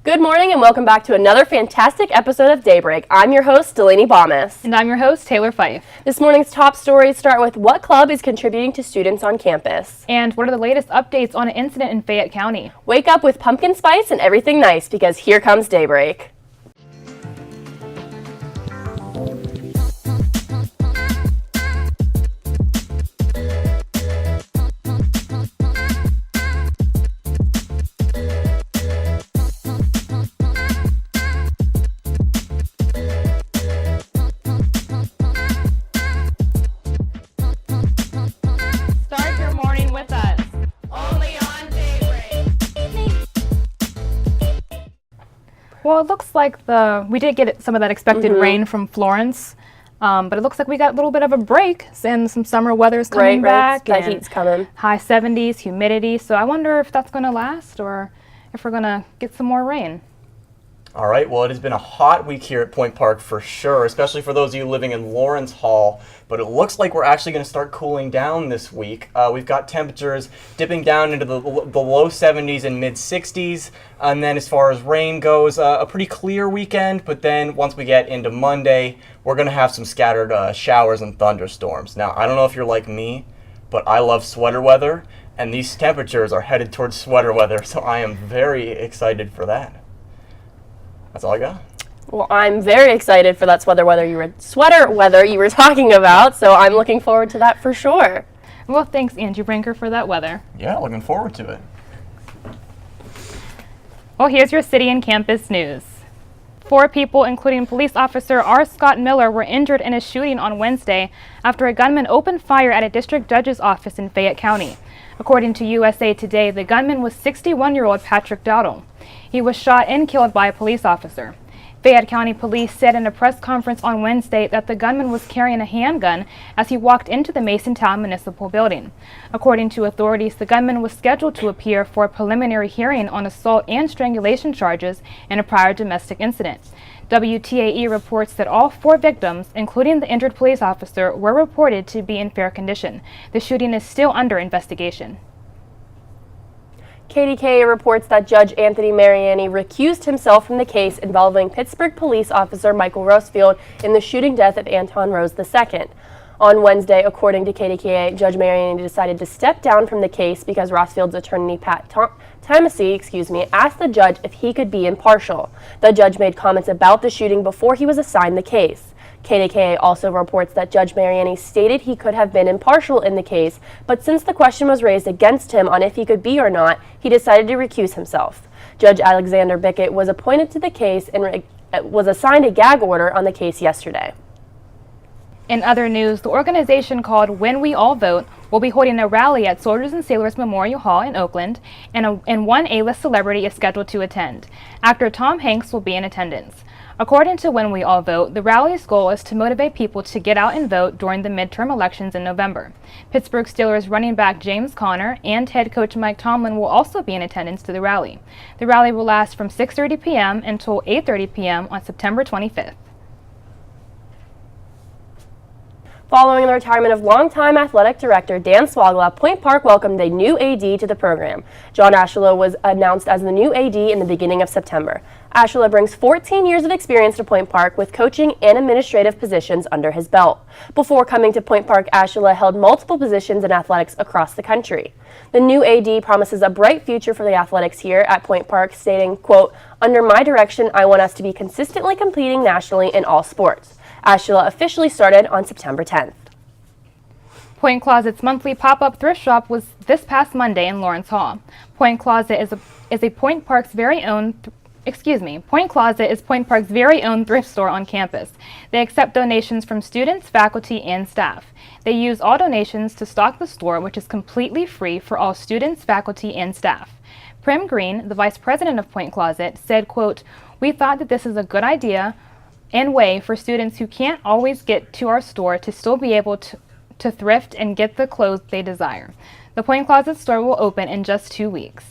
Good morning and welcome back to another fantastic episode of Daybreak. I'm your host, Delaney Bomas. And I'm your host, Taylor Fife. This morning's top stories start with what club is contributing to students on campus. And what are the latest updates on an incident in Fayette County? Wake up with pumpkin spice and everything nice because here comes Daybreak. Start your morning with us. Only on Daybreak. Well, it looks like we did get some of that expected rain from Florence, but it looks like we got a little bit of a break and some summer weather's coming back. That heat's coming. High 70s, humidity. So I wonder if that's going to last or if we're going to get some more rain. All right, well, it has been a hot week here at Point Park for sure, especially for those of you living in Lawrence Hall, but it looks like we're actually going to start cooling down this week. We've got temperatures dipping down into the low 70s and mid 60s, and then as far as rain goes, a pretty clear weekend, but then once we get into Monday, we're going to have some scattered showers and thunderstorms. Now, I don't know if you're like me, but I love sweater weather, and these temperatures are headed towards sweater weather, so I am very excited for that. That's all I got. Well, I'm very excited for that sweater weather you were talking about, so I'm looking forward to that for sure. Well, thanks, Andrew Brinker, for that weather. Yeah, looking forward to it. Well, here's your city and campus news. 4 people, including police officer R. Scott Miller, were injured in a shooting on Wednesday after a gunman opened fire at a district judge's office in Fayette County. According to USA Today, the gunman was 61-year-old Patrick Dowdle. He was shot and killed by a police officer. Fayette County Police said in a press conference on Wednesday that the gunman was carrying a handgun as he walked into the Masontown Municipal Building. According to authorities, the gunman was scheduled to appear for a preliminary hearing on assault and strangulation charges in a prior domestic incident. WTAE reports that all 4 victims, including the injured police officer, were reported to be in fair condition. The shooting is still under investigation. KDKA reports that Judge Anthony Mariani recused himself from the case involving Pittsburgh police officer Michael Rosfield in the shooting death of Anton Rose II. On Wednesday, according to KDKA, Judge Mariani decided to step down from the case because Rosfield's attorney Pat Timosy, asked the judge if he could be impartial. The judge made comments about the shooting before he was assigned the case. KDKA also reports that Judge Mariani stated he could have been impartial in the case, but since the question was raised against him on if he could be or not, he decided to recuse himself. Judge Alexander Bickett was appointed to the case and was assigned a gag order on the case yesterday. In other news, the organization called When We All Vote will be holding a rally at Soldiers and Sailors Memorial Hall in Oakland, and one A-list celebrity is scheduled to attend. Actor Tom Hanks will be in attendance. According to When We All Vote, the rally's goal is to motivate people to get out and vote during the midterm elections in November. Pittsburgh Steelers running back James Conner and head coach Mike Tomlin will also be in attendance to the rally. The rally will last from 6:30 p.m. until 8:30 p.m. on September 25th. Following the retirement of longtime athletic director Dan Swagla, Point Park welcomed a new AD to the program. John Ashula was announced as the new AD in the beginning of September. Ashula brings 14 years of experience to Point Park with coaching and administrative positions under his belt. Before coming to Point Park, Ashula held multiple positions in athletics across the country. The new AD promises a bright future for the athletics here at Point Park, stating, quote, "Under my direction, I want us to be consistently competing nationally in all sports." Ashula officially started on September 10th. Point Closet's monthly pop-up thrift shop was this past Monday in Lawrence Hall. Point Closet is Point Park's very own thrift store on campus. They accept donations from students, faculty, and staff. They use all donations to stock the store, which is completely free for all students, faculty, and staff. Prim Green, the vice president of Point Closet, said, quote, "We thought that this is a good idea and way for students who can't always get to our store to still be able to thrift and get the clothes they desire." The Point Closet store will open in just 2 weeks.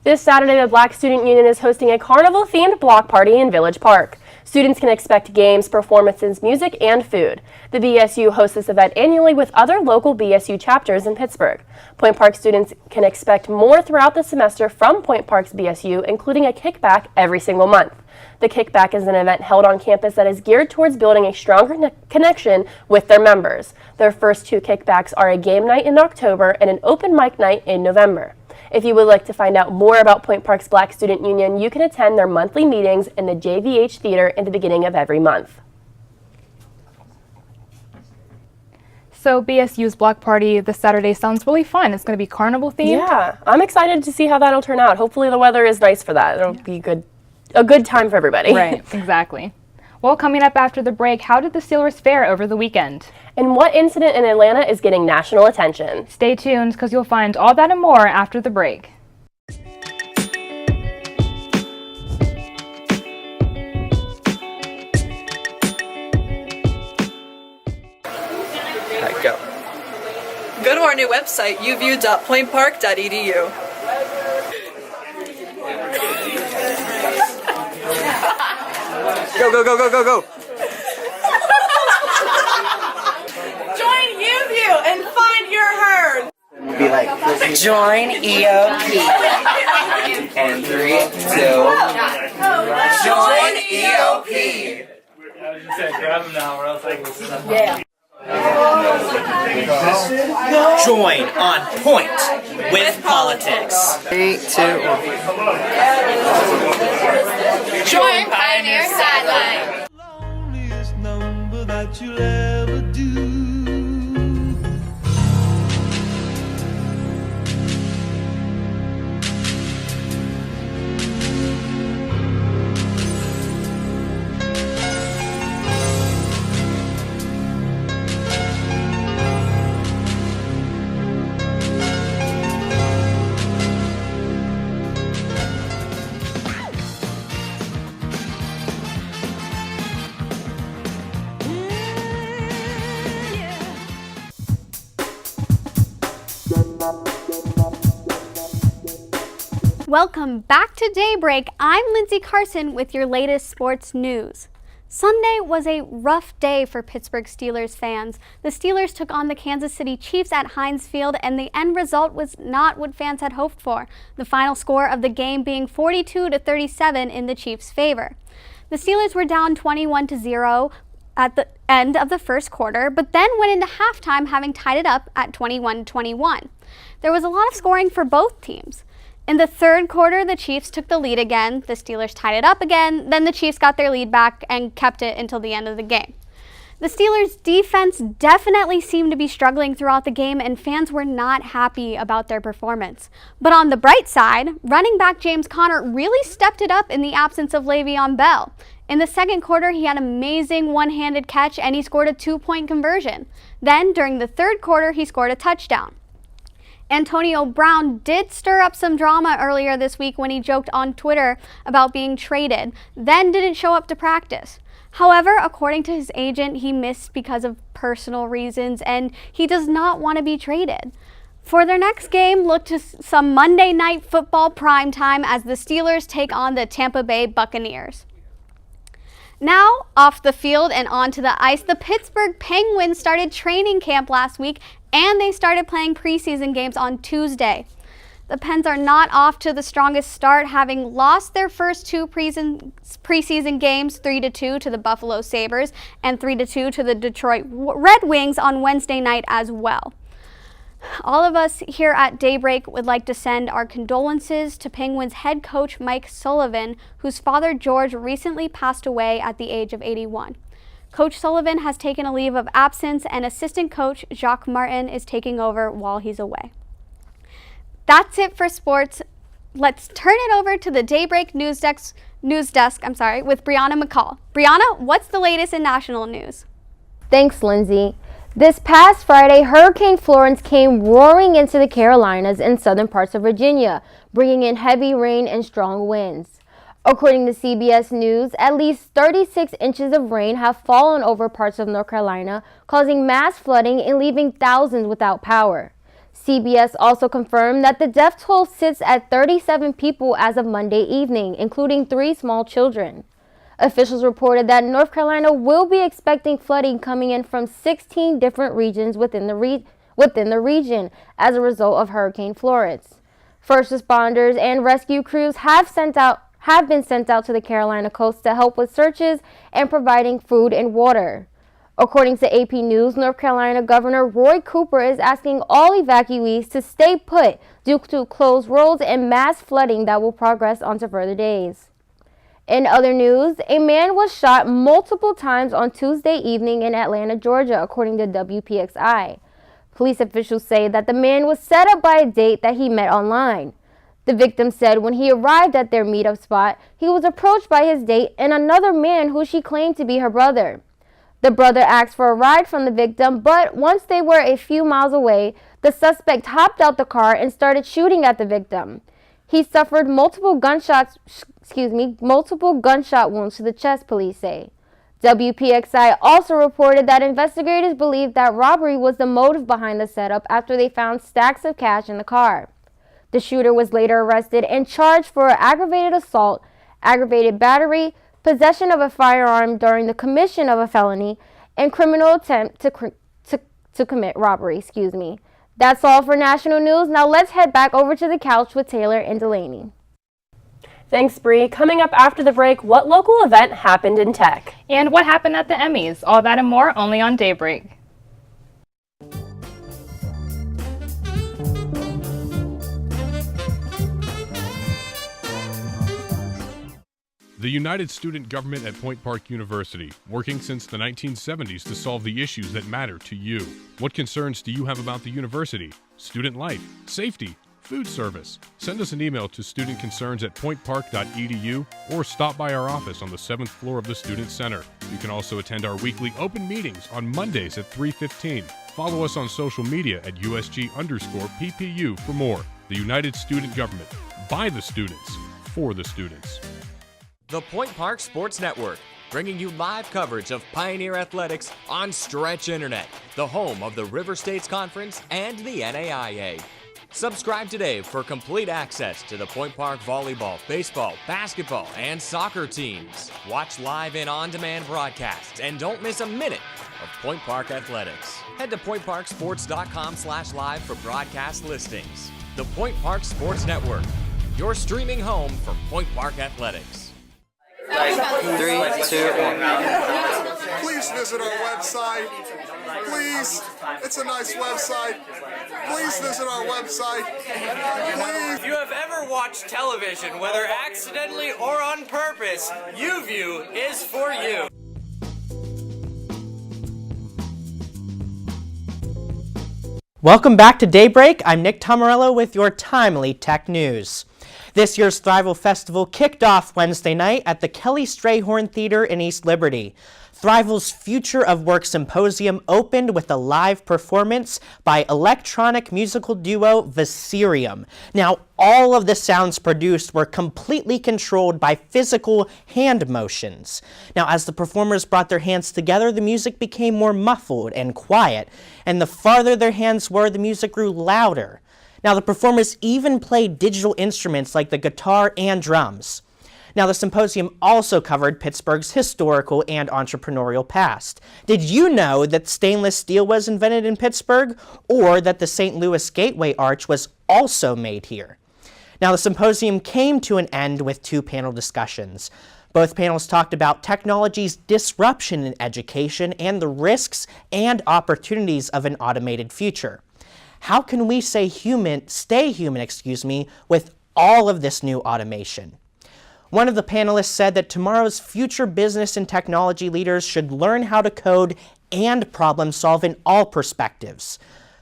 This Saturday, the Black Student Union is hosting a carnival-themed block party in Village Park. Students can expect games, performances, music, and food. The BSU hosts this event annually with other local BSU chapters in Pittsburgh. Point Park students can expect more throughout the semester from Point Park's BSU, including a kickback every single month. The Kickback is an event held on campus that is geared towards building a stronger connection with their members. Their first two kickbacks are a game night in October and an open mic night in November. If you would like to find out more about Point Park's Black Student Union, you can attend their monthly meetings in the JVH Theater in the beginning of every month. So BSU's block party this Saturday sounds really fun. It's going to be carnival themed. Yeah, I'm excited to see how that'll turn out. Hopefully the weather is nice for that. It'll be a good time for everybody. Right, exactly. Well, coming up after the break, how did the Steelers fare over the weekend? And what incident in Atlanta is getting national attention? Stay tuned because you'll find all that and more after the break. Alright, go. Go to our new website, uview.pointpark.edu. Go, go, go, go, go, go. Join UView and find your herd. Be like, join EOP. And 3, 2, join EOP. I was just saying, grab them now, or else I can listen. Yeah. Join on point with politics. 3, 2, 1. Join Pioneer Sideline. Loneliest number that you'll ever do. Welcome back to Daybreak. I'm Lindsay Carson with your latest sports news. Sunday was a rough day for Pittsburgh Steelers fans. The Steelers took on the Kansas City Chiefs at Heinz Field, and the end result was not what fans had hoped for, the final score of the game being 42-37 in the Chiefs' favor. The Steelers were down 21-0 at the end of the first quarter, but then went into halftime having tied it up at 21-21. There was a lot of scoring for both teams. In the third quarter, the Chiefs took the lead again, the Steelers tied it up again, then the Chiefs got their lead back and kept it until the end of the game. The Steelers' defense definitely seemed to be struggling throughout the game, and fans were not happy about their performance. But on the bright side, running back James Conner really stepped it up in the absence of Le'Veon Bell. In the second quarter, he had an amazing one-handed catch and he scored a 2-point conversion. Then, during the third quarter, he scored a touchdown. Antonio Brown did stir up some drama earlier this week when he joked on Twitter about being traded, then didn't show up to practice. However, according to his agent, he missed because of personal reasons and he does not want to be traded. For their next game, look to some Monday Night Football primetime as the Steelers take on the Tampa Bay Buccaneers. Now, off the field and onto the ice, the Pittsburgh Penguins started training camp last week and they started playing preseason games on Tuesday. The Pens are not off to the strongest start, having lost their first two preseason games 3-2 to the Buffalo Sabres and 3-2 to the Detroit Red Wings on Wednesday night as well. All of us here at Daybreak would like to send our condolences to Penguins head coach Mike Sullivan, whose father George recently passed away at the age of 81. Coach Sullivan has taken a leave of absence and assistant coach Jacques Martin is taking over while he's away. That's it for sports. Let's turn it over to the Daybreak news desk with Brianna McCall. Brianna, what's the latest in national news? Thanks, Lindsay. This past Friday, Hurricane Florence came roaring into the Carolinas and southern parts of Virginia, bringing in heavy rain and strong winds. According to CBS News, at least 36 inches of rain have fallen over parts of North Carolina, causing mass flooding and leaving thousands without power. CBS also confirmed that the death toll sits at 37 people as of Monday evening, including 3 small children. Officials reported that North Carolina will be expecting flooding coming in from 16 different regions within the region as a result of Hurricane Florence. First responders and rescue crews have been sent out to the Carolina coast to help with searches and providing food and water. According to AP News, North Carolina Governor Roy Cooper is asking all evacuees to stay put due to closed roads and mass flooding that will progress onto further days. In other news, a man was shot multiple times on Tuesday evening in Atlanta, Georgia, according to WPXI. Police officials say that the man was set up by a date that he met online. The victim said when he arrived at their meetup spot, he was approached by his date and another man who she claimed to be her brother. The brother asked for a ride from the victim, but once they were a few miles away, the suspect hopped out the car and started shooting at the victim. He suffered multiple gunshot wounds to the chest, police say. WPXI also reported that investigators believe that robbery was the motive behind the setup after they found stacks of cash in the car. The shooter was later arrested and charged for aggravated assault, aggravated battery, possession of a firearm during the commission of a felony, and criminal attempt to commit robbery. That's all for national news. Now let's head back over to the couch with Taylor and Delaney. Thanks, Bree. Coming up after the break, what local event happened in tech? And what happened at the Emmys? All that and more only on Daybreak. The United Student Government at Point Park University, working since the 1970s to solve the issues that matter to you. What concerns do you have about the university? Student life, safety, food service? Send us an email to studentconcerns@pointpark.edu or stop by our office on the 7th floor of the Student Center. You can also attend our weekly open meetings on Mondays at 3:15. Follow us on social media at USG_PPU for more. The United Student Government, by the students, for the students. The Point Park Sports Network, bringing you live coverage of Pioneer Athletics on Stretch Internet, the home of the River States Conference and the NAIA. Subscribe today for complete access to the Point Park volleyball, baseball, basketball, and soccer teams. Watch live and on-demand broadcasts, and don't miss a minute of Point Park Athletics. Head to pointparksports.com/live for broadcast listings. The Point Park Sports Network, your streaming home for Point Park Athletics. 3, 2, 1. Please visit our website. Please, it's a nice website. Please visit our website. Please. If you have ever watched television, whether accidentally or on purpose, YouView is for you. Welcome back to Daybreak. I'm Nick Tomarello with your timely tech news. This year's Thrival Festival kicked off Wednesday night at the Kelly Strayhorn Theater in East Liberty. Thrival's Future of Work Symposium opened with a live performance by electronic musical duo Viserium. Now, all of the sounds produced were completely controlled by physical hand motions. Now, as the performers brought their hands together, the music became more muffled and quiet, and the farther their hands were, the music grew louder. Now, the performers even played digital instruments like the guitar and drums. Now, the symposium also covered Pittsburgh's historical and entrepreneurial past. Did you know that stainless steel was invented in Pittsburgh, or that the St. Louis Gateway Arch was also made here? Now, the symposium came to an end with two panel discussions. Both panels talked about technology's disruption in education and the risks and opportunities of an automated future. How can we stay human, with all of this new automation? One of the panelists said that tomorrow's future business and technology leaders should learn how to code and problem solve in all perspectives.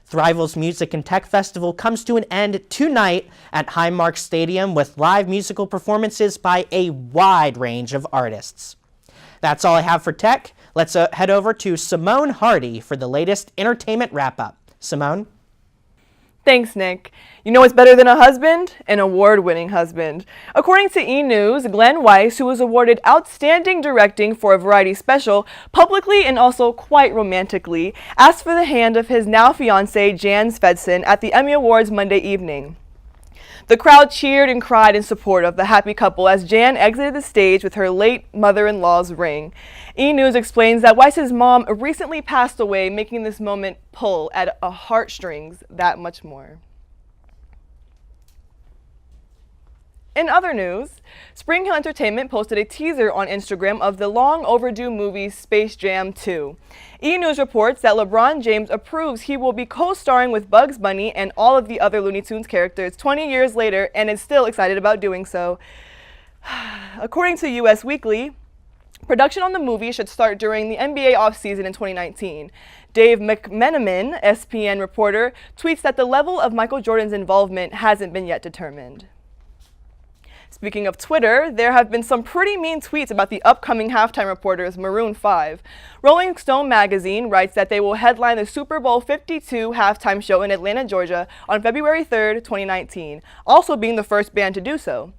Thrival's Music and Tech Festival comes to an end tonight at Highmark Stadium with live musical performances by a wide range of artists. That's all I have for tech. Let's head over to Simone Hardy for the latest entertainment wrap-up. Simone? Thanks, Nick. You know what's better than a husband? An award-winning husband. According to E! News, Glenn Weiss, who was awarded Outstanding Directing for a Variety Special, publicly and also quite romantically, asked for the hand of his now fiancée, Jan Svendsen, at the Emmy Awards Monday evening. The crowd cheered and cried in support of the happy couple as Jan exited the stage with her late mother-in-law's ring. E! News explains that Weiss's mom recently passed away, making this moment pull at a heartstrings that much more. In other news, Spring Hill Entertainment posted a teaser on Instagram of the long overdue movie Space Jam 2. E! News reports that LeBron James approves he will be co-starring with Bugs Bunny and all of the other Looney Tunes characters 20 years later and is still excited about doing so. According to US Weekly, production on the movie should start during the NBA offseason in 2019. Dave McMenamin, ESPN reporter, tweets that the level of Michael Jordan's involvement hasn't been yet determined. Speaking of Twitter, there have been some pretty mean tweets about the upcoming halftime reporters, Maroon 5. Rolling Stone magazine writes that they will headline the Super Bowl 52 halftime show in Atlanta, Georgia on February 3rd, 2019, also being the first band to do so.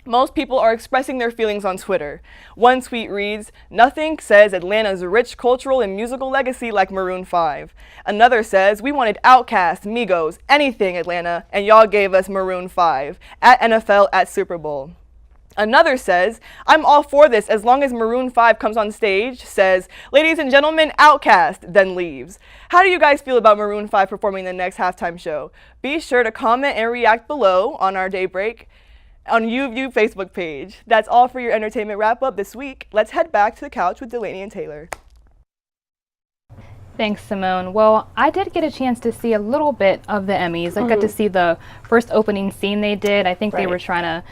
Most people are expressing their feelings on Twitter. One tweet reads, "Nothing says Atlanta's rich cultural and musical legacy like Maroon 5. Another says, "We wanted Outkast, Migos, anything Atlanta, and y'all gave us Maroon 5. At NFL at Super Bowl." Another says, "I'm all for this as long as Maroon 5 comes on stage, says, 'Ladies and gentlemen, Outkast,' then leaves." How do you guys feel about Maroon 5 performing the next halftime show? Be sure to comment and react below on our Daybreak on UView Facebook page. That's all for your entertainment wrap-up this week. Let's head back to the couch with Delaney and Taylor. Thanks, Simone. Well, I did get a chance to see a little bit of the Emmys. I got to see the first opening scene they did. I think they were trying to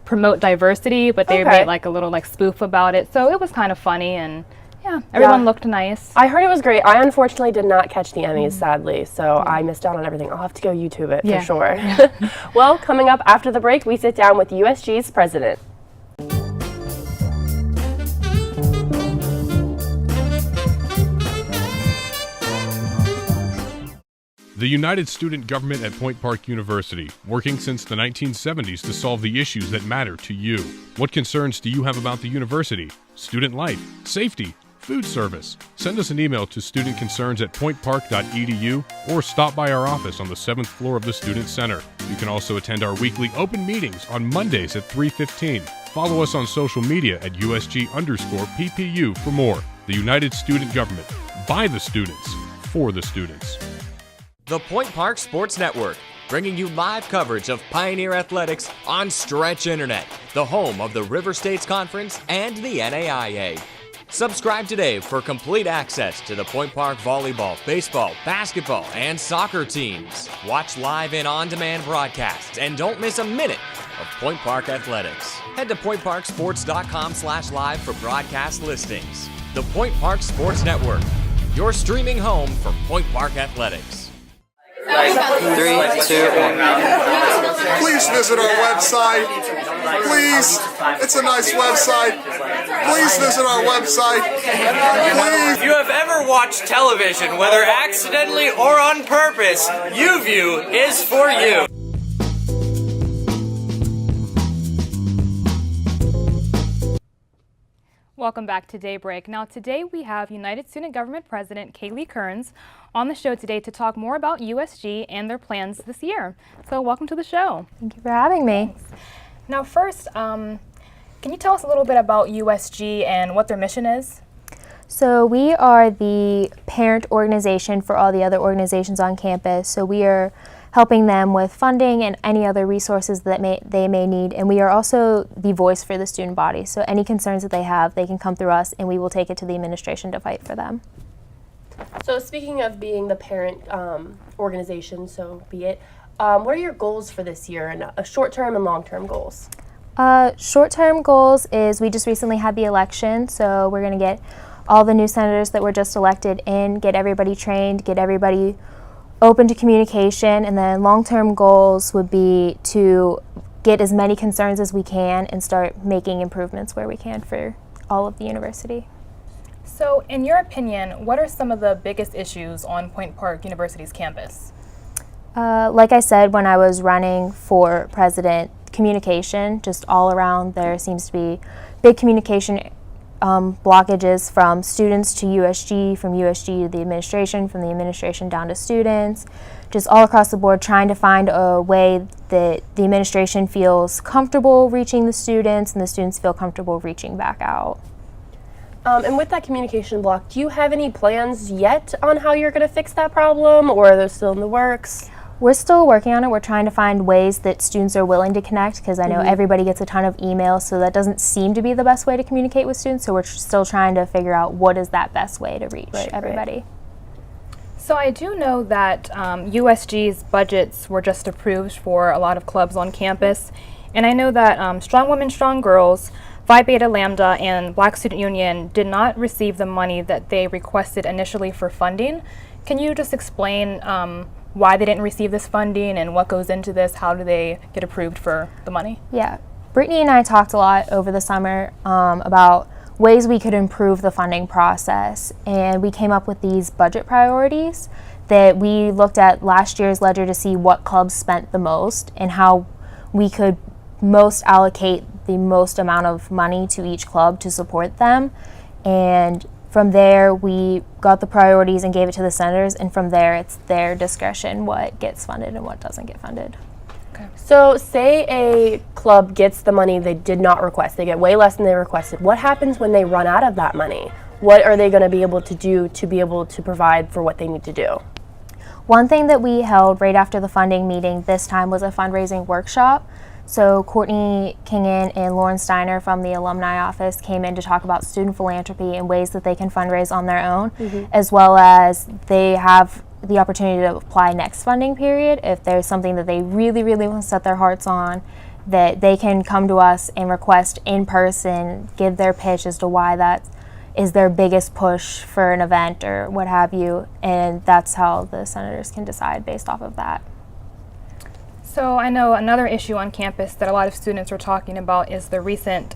promote diversity, but they made like a little like spoof about it. So it was kind of funny, and yeah, everyone looked nice. I heard it was great. I unfortunately did not catch the Emmys, sadly, so I missed out on everything. I'll have to go YouTube it for sure. Well, coming up after the break, we sit down with USG's president. The United Student Government at Point Park University, working since the 1970s to solve the issues that matter to you. What concerns do you have about the university? Student life, safety, food service? Send us an email to studentconcerns@pointpark.edu or stop by our office on the 7th floor of the Student Center. You can also attend our weekly open meetings on Mondays at 3:15. Follow us on social media at USG_PPU for more. The United Student Government, by the students, for the students. The Point Park Sports Network, bringing you live coverage of Pioneer Athletics on Stretch Internet, the home of the River States Conference and the NAIA. Subscribe today for complete access to the Point Park volleyball, baseball, basketball, and soccer teams. Watch live and on-demand broadcasts, and don't miss a minute of Point Park Athletics. Head to pointparksports.com/live for broadcast listings. The Point Park Sports Network, your streaming home for Point Park Athletics. 3, 2, 1. Please visit our website. Please, it's a nice website. Please visit our website. Please. If you have ever watched television, whether accidentally or on purpose, UView is for you. Welcome back to Daybreak. Now today we have United Student Government President Kaylee Kearns on the show today to talk more about USG and their plans this year. So welcome to the show. Thank you for having me. Thanks. Now first, can you tell us a little bit about USG and what their mission is? So we are the parent organization for all the other organizations on campus. So we are helping them with funding and any other resources that they may need. And we are also the voice for the student body. So any concerns that they have, they can come through us and we will take it to the administration to fight for them. So speaking of being the parent organization, so be it, what are your goals for this year, and short-term and long-term goals? Short-term goals is we just recently had the election, so we're going to get all the new senators that were just elected in, get everybody trained, get everybody open to communication, and then long-term goals would be to get as many concerns as we can and start making improvements where we can for all of the university. So in your opinion, what are some of the biggest issues on Point Park University's campus? Like I said, when I was running for president, communication, just all around there seems to be big communication blockages from students to USG, from USG to the administration, from the administration down to students, just all across the board, trying to find a way that the administration feels comfortable reaching the students and the students feel comfortable reaching back out. And with that communication block, do you have any plans yet on how you're going to fix that problem, or are those still in the works? We're still working on it. We're trying to find ways that students are willing to connect, because I know everybody gets a ton of emails, so that doesn't seem to be the best way to communicate with students. So we're still trying to figure out what is that best way to reach everybody. Right. So I do know that USG's budgets were just approved for a lot of clubs on campus, and I know that Strong Women, Strong Girls, Phi Beta Lambda, and Black Student Union did not receive the money that they requested initially for funding. Can you just explain why they didn't receive this funding and what goes into this? How do they get approved for the money? Yeah, Brittany and I talked a lot over the summer about ways we could improve the funding process, and we came up with these budget priorities that we looked at last year's ledger to see what clubs spent the most and how we could most allocate the most amount of money to each club to support them. And from there we got the priorities and gave it to the senators, and from there it's their discretion what gets funded and what doesn't get funded. So say a club gets the money they did not request, they get way less than they requested. What happens when they run out of that money? What are they going to be able to do to be able to provide for what they need to do? One thing that we held right after the funding meeting this time was a fundraising workshop. So Courtney Kingen and Lauren Steiner from the alumni office came in to talk about student philanthropy and ways that they can fundraise on their own, as well as they have the opportunity to apply next funding period if there's something that they really, really want to set their hearts on, that they can come to us and request in person, give their pitch as to why that is their biggest push for an event or what have you, and that's how the senators can decide based off of that. So I know another issue on campus that a lot of students are talking about is the recent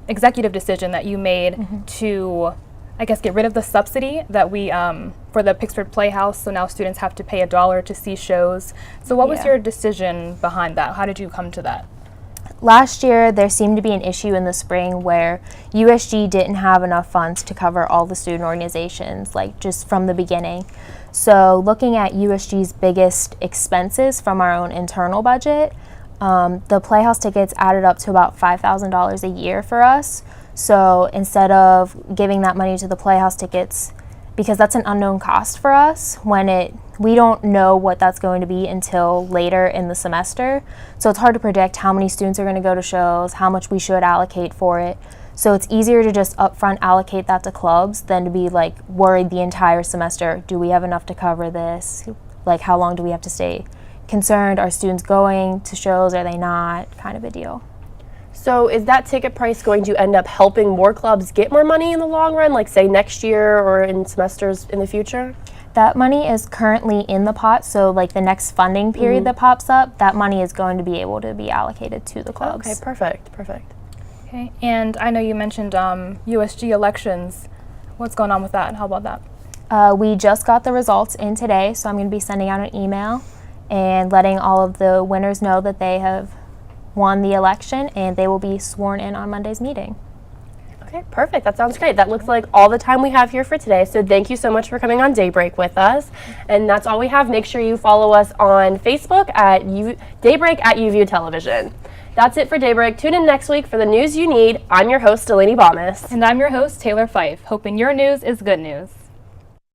executive decision that you made to, I guess, get rid of the subsidy that we for the Pittsburgh Playhouse. So now students have to pay $1 to see shows. So what was your decision behind that? How did you come to that? Last year, there seemed to be an issue in the spring where USG didn't have enough funds to cover all the student organizations, like just from the beginning. So looking at USG's biggest expenses from our own internal budget, the Playhouse tickets added up to about $5,000 a year for us. So instead of giving that money to the Playhouse tickets, because that's an unknown cost for us, we don't know what that's going to be until later in the semester. So it's hard to predict how many students are going to go to shows, how much we should allocate for it. So it's easier to just upfront allocate that to clubs than to be like worried the entire semester. Do we have enough to cover this? Like, how long do we have to stay concerned? Are students going to shows? Are they not? Kind of a deal. So is that ticket price going to end up helping more clubs get more money in the long run, like say next year or in semesters in the future? That money is currently in the pot, so like the next funding period that pops up, that money is going to be able to be allocated to the clubs. Okay, perfect. Okay, and I know you mentioned USG elections. What's going on with that? How about that? We just got the results in today, so I'm going to be sending out an email and letting all of the winners know that they have won the election, and they will be sworn in on Monday's meeting. Okay, perfect. That sounds great. That looks like all the time we have here for today. So thank you so much for coming on Daybreak with us. And that's all we have. Make sure you follow us on Facebook at Daybreak at UView Television. That's it for Daybreak. Tune in next week for the news you need. I'm your host, Delaney Bomas. And I'm your host, Taylor Fife, hoping your news is good news.